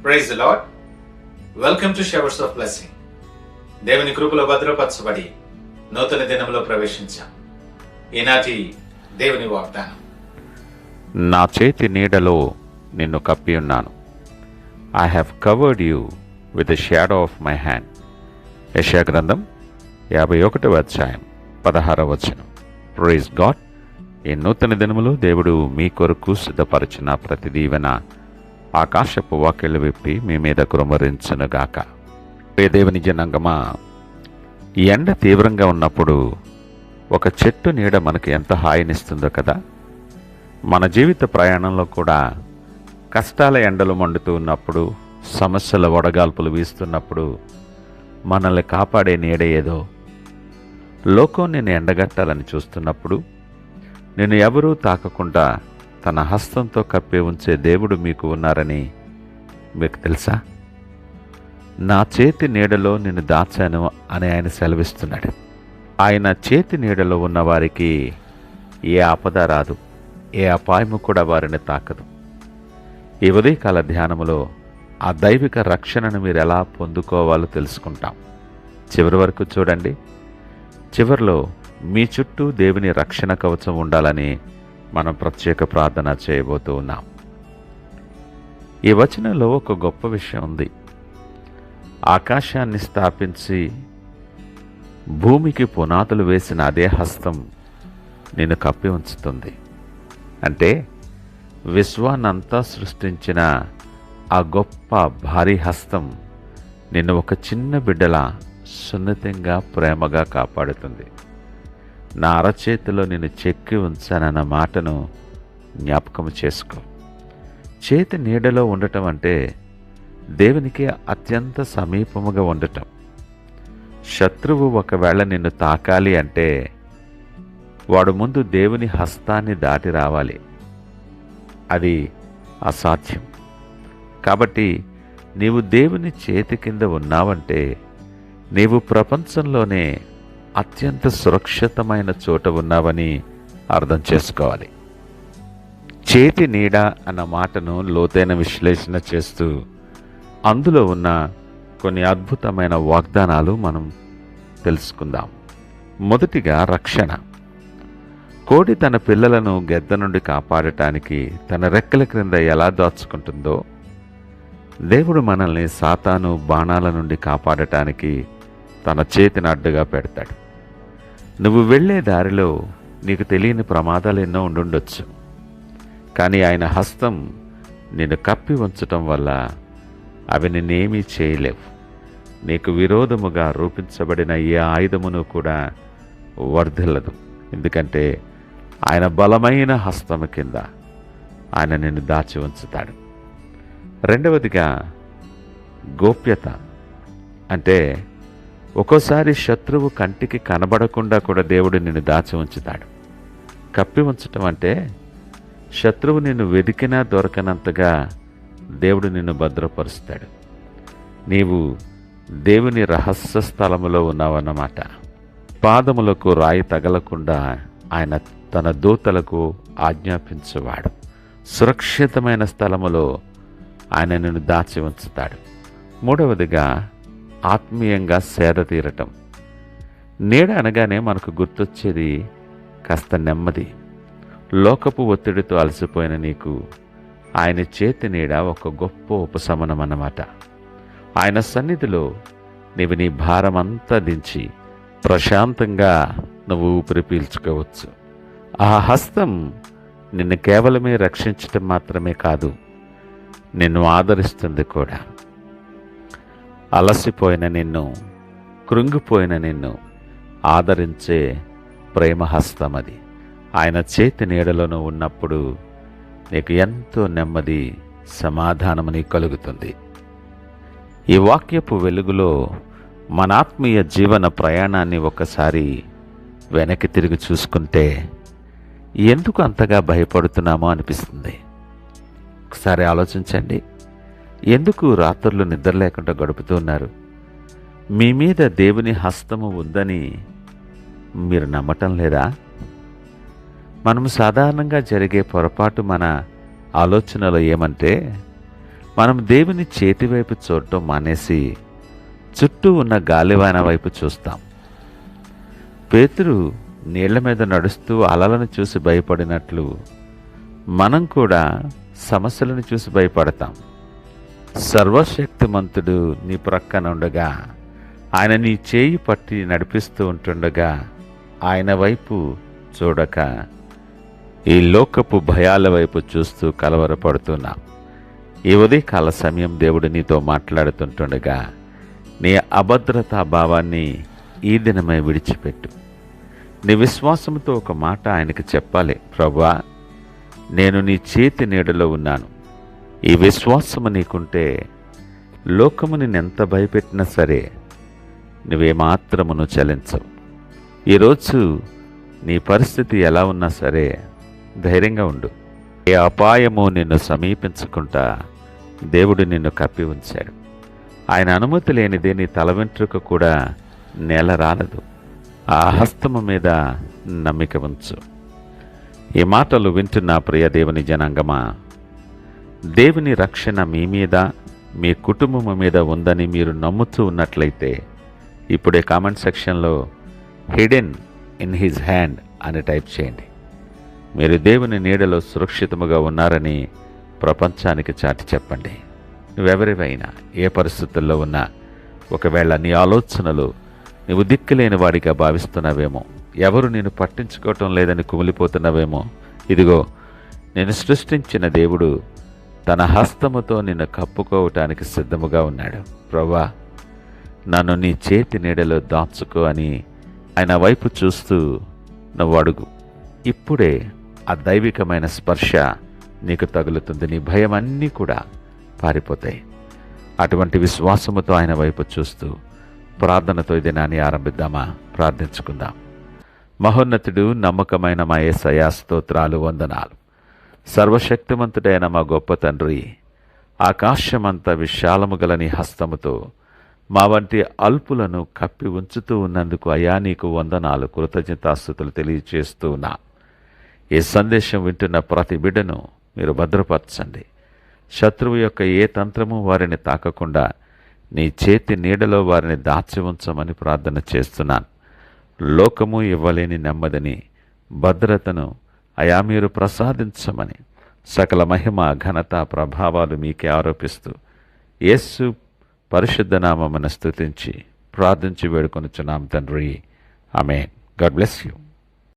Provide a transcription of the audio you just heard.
Praise the lord. Welcome to showers of blessing. దేవుని కృపలో భద్రపరచబడి నూతన దినంలో ప్రవేశించాం. ఈనాటి దేవుని వాగ్దానం, నా చేతి నీడలో నిన్ను కప్పి ఉన్నాను. I have covered you with the shadow of my hand. యెషయా గ్రంథం 51వ అధ్యాయం 16వ వచనం. Praise God. ఈ నూతన దినములో దేవుడు మీ కొరకు సిద్ధపరిచిన ప్రతి దీవెన ఆకాశపు వాకిళ్ళు విప్పి మీ మీద కుమ్మరించునుగాక. దేవుని జనాంగమా, ఈ ఎండ తీవ్రంగా ఉన్నప్పుడు ఒక చెట్టు నీడ మనకు ఎంత హాయినిస్తుందో కదా. మన జీవిత ప్రయాణంలో కూడా కష్టాల ఎండలు మండుతూ ఉన్నప్పుడు, సమస్యల వడగాల్పులు వీస్తున్నప్పుడు మనల్ని కాపాడే నీడ ఏదో. లోకం నిన్ను ఎండగట్టాలని చూస్తున్నప్పుడు నిన్ను ఎవరూ తాకకుండా తన హస్తంతో కప్పి ఉంచే దేవుడు మీకు ఉన్నారని మీకు తెలుసా? నా చేతి నీడలో నిన్ను దాచాను అని ఆయన సెలవిస్తున్నాడు. ఆయన చేతి నీడలో ఉన్న వారికి ఏ ఆపద రాదు, ఏ అపాయము కూడా వారిని తాకదు. ఈ ఉదయకాల ధ్యానములో ఆ దైవిక రక్షణను మీరు ఎలా పొందుకోవాలో తెలుసుకుంటాం. చివరి వరకు చూడండి. చివరిలో మీ చుట్టూ దేవుని రక్షణ కవచం ఉండాలని మనం ప్రత్యేక ప్రార్థన చేయబోతూ ఉన్నాం. ఈ వచనంలో ఒక గొప్ప విషయం ఉంది. ఆకాశాన్ని స్థాపించి భూమికి పునాదులు వేసిన అదే హస్తం నిన్ను కప్పి ఉంచుతుంది. అంటే విశ్వాన్నంతా సృష్టించిన ఆ గొప్ప భారీ హస్తం నిన్ను ఒక చిన్న బిడ్డలా సున్నితంగా ప్రేమగా కాపాడుతుంది. నా అరచేతిలో నిన్ను చెక్కి ఉంచానన్న మాటను జ్ఞాపకం చేసుకో. చేతి నీడలో ఉండటం అంటే దేవునికి అత్యంత సమీపముగా ఉండటం. శత్రువు ఒకవేళ నిన్ను తాకాలి అంటే వాడు ముందు దేవుని హస్తాన్ని దాటి రావాలి. అది అసాధ్యం. కాబట్టి నీవు దేవుని చేతి కింద ఉన్నావంటే నీవు ప్రపంచంలోనే అత్యంత సురక్షితమైన చోట ఉన్నావని అర్థం చేసుకోవాలి. చేతి నీడ అన్న మాటను లోతైన విశ్లేషణ చేస్తూ అందులో ఉన్న కొన్ని అద్భుతమైన వాగ్దానాలు మనం తెలుసుకుందాం. మొదటిగా రక్షణ. కోడి తన పిల్లలను గెద్ద నుండి కాపాడటానికి తన రెక్కల క్రింద ఎలా దాచుకుంటుందో, దేవుడు మనల్ని సాతాను బాణాల నుండి కాపాడటానికి తన చేతిని అడ్డుగా పెడతాడు. నువ్వు వెళ్ళే దారిలో నీకు తెలియని ప్రమాదాలు ఎన్నో ఉండుండొచ్చు. కానీ ఆయన హస్తం నిన్ను కప్పి ఉంచటం వల్ల అవి నిన్నేమీ చేయలేవు. నీకు విరోధముగా రూపించబడిన ఏ ఆయుధమును కూడా వర్ధిల్లదు. ఎందుకంటే ఆయన బలమైన హస్తము కింద ఆయన నిన్ను దాచి ఉంచుతాడు. రెండవదిగా గోప్యత. అంటే ఒక్కోసారి శత్రువు కంటికి కనబడకుండా కూడా దేవుడు నిన్ను దాచి ఉంచుతాడు. కప్పి ఉంచటం అంటే శత్రువు నిన్ను వెతికినా దొరకనంతగా దేవుడు నిన్ను భద్రపరుస్తాడు. నీవు దేవుని రహస్య స్థలములో ఉన్నావన్నమాట. పాదములకు రాయి తగలకుండా ఆయన తన దూతలకు ఆజ్ఞాపించువాడు. సురక్షితమైన స్థలములో ఆయన నిన్ను దాచి ఉంచుతాడు. మూడవదిగా ఆత్మీయంగా సేద తీరటం. నీడ అనగానే మనకు గుర్తొచ్చేది కాస్త నెమ్మది. లోకపు ఒత్తిడితో అలసిపోయిన నీకు ఆయన చేతి నీడ ఒక గొప్ప ఉపశమనం అన్నమాట. ఆయన సన్నిధిలో నీవు నీ భారమంతా దించి ప్రశాంతంగా నువ్వు ఊపిరి పీల్చుకోవచ్చు. ఆ హస్తం నిన్ను కేవలమే రక్షించటం మాత్రమే కాదు, నిన్ను ఆదరిస్తుంది కూడా. అలసిపోయిన నిన్ను, కృంగిపోయిన నిన్ను ఆదరించే ప్రేమహస్తం అది. ఆయన చేతి నీడలోనూ ఉన్నప్పుడు నీకు ఎంతో నెమ్మది, సమాధానము నీకు కలుగుతుంది. ఈ వాక్యపు వెలుగులో మన ఆత్మీయ జీవన ప్రయాణాన్ని ఒకసారి వెనక్కి తిరిగి చూసుకుంటే ఎందుకు అంతగా భయపడుతున్నామో అనిపిస్తుంది. ఒకసారి ఆలోచించండి. ఎందుకు రాత్రులు నిద్ర లేకుండా గడుపుతున్నారు? మీ మీద దేవుని హస్తము ఉందని మీరు నమ్మటం లేదా? మనం సాధారణంగా జరిగే పొరపాటు మన ఆలోచనలో ఏమంటే, మనం దేవుని చేతి వైపు చూడటం మానేసి చుట్టూ ఉన్న గాలివాన వైపు చూస్తాం. పేతురు నీళ్ల మీద నడుస్తూ అలలను చూసి భయపడినట్లు మనం కూడా సమస్యలను చూసి భయపడతాం. సర్వశక్తిమంతుడు నీ ప్రక్కన ఉండగా, ఆయన నీ చేయి పట్టి నడిపిస్తూ ఉంటుండగా ఆయన వైపు చూడక ఈ లోకపు భయాల వైపు చూస్తూ కలవరపడుతున్నాం. ఈ ఉదయకాల సమయం దేవుడు నీతో మాట్లాడుతుంటుండగా నీ అభద్రతా భావాన్ని ఈ దినమే విడిచిపెట్టు. నీ విశ్వాసంతో ఒక మాట ఆయనకి చెప్పాలి. ప్రభువా, నేను నీ చేతి నీడలో ఉన్నాను. ఈ విశ్వాసము నీకుంటే లోకము నిన్నెంత భయపెట్టినా సరే నువ్వేమాత్రమును చలించవు. ఈరోజు నీ పరిస్థితి ఎలా ఉన్నా సరే ధైర్యంగా ఉండు. ఏ అపాయము నిన్ను సమీపించకుండా దేవుడు నిన్ను కప్పి ఉంచాడు. ఆయన అనుమతి లేనిదే నీ తల వెంట్రుక కూడా నేల రాలదు. ఆ హస్తము మీద నమ్మిక ఉంచు. ఈ మాటలు వింటున్న ప్రియ దేవుని జనాంగమా, దేవుని రక్షణ మీ మీద, మీ కుటుంబము మీద ఉందని మీరు నమ్ముతూ ఉన్నట్లయితే ఇప్పుడే కామెంట్ సెక్షన్లో హిడెన్ ఇన్ హిజ్ హ్యాండ్ అని టైప్ చేయండి. మీరు దేవుని నీడలో సురక్షితముగా ఉన్నారని ప్రపంచానికి చాటి చెప్పండి. నువ్వెవరివైనా ఏ పరిస్థితుల్లో ఉన్నా, ఒకవేళ నీ ఆలోచనలు నువ్వు దిక్కులేని వాడిగా భావిస్తున్నావేమో, ఎవరు నేను పట్టించుకోవటం లేదని కుమిలిపోతున్నావేమో, ఇదిగో నేను సృష్టించిన దేవుడు తన హస్తముతో నిన్ను కప్పుకోవటానికి సిద్ధముగా ఉన్నాడు. ప్రభువా, నన్ను నీ చేతి నీడలో దాచుకో అని ఆయన వైపు చూస్తూ నువ్వు అడుగు. ఇప్పుడే ఆ దైవికమైన స్పర్శ నీకు తగులుతుంది. నీ భయం అన్నీ కూడా పారిపోతాయి. అటువంటి విశ్వాసముతో ఆయన వైపు చూస్తూ ప్రార్థనతో ఈ దినాన్ని ఆరంభిద్దామా? ప్రార్థించుకుందాం. మహోన్నతుడు, నమ్మకమైన మా యేసయ్యా, స్తోత్రాలు, వందనాలు. సర్వశక్తిమంతుడైన మా గొప్ప తండ్రి, ఆకాశమంత విశాలము గల నీ హస్తముతో మా వంటి అల్పులను కప్పి ఉంచుతూ ఉన్నందుకు అయా నీకు వందనాలు, కృతజ్ఞతాస్తుతులు తెలియచేస్తూ ఉన్నా. ఈ సందేశం వింటున్న ప్రతి బిడ్డను మీరు భద్రపరచండి. శత్రువు యొక్క ఏ తంత్రము వారిని తాకకుండా నీ చేతి నీడలో వారిని దాచి ఉంచమని ప్రార్థన చేస్తున్నాను. లోకము ఇవ్వలేని నెమ్మదిని, భద్రతను అయా మీరు ప్రసాదించమని సకల మహిమ, ఘనత, ప్రభావాలు మీకే ఆరోపిస్తూ యేసు పరిశుద్ధ నామమున స్తుతించి ప్రార్థించి వేడుకొనుచున్నాం తండ్రి. ఆమేన్. God bless you.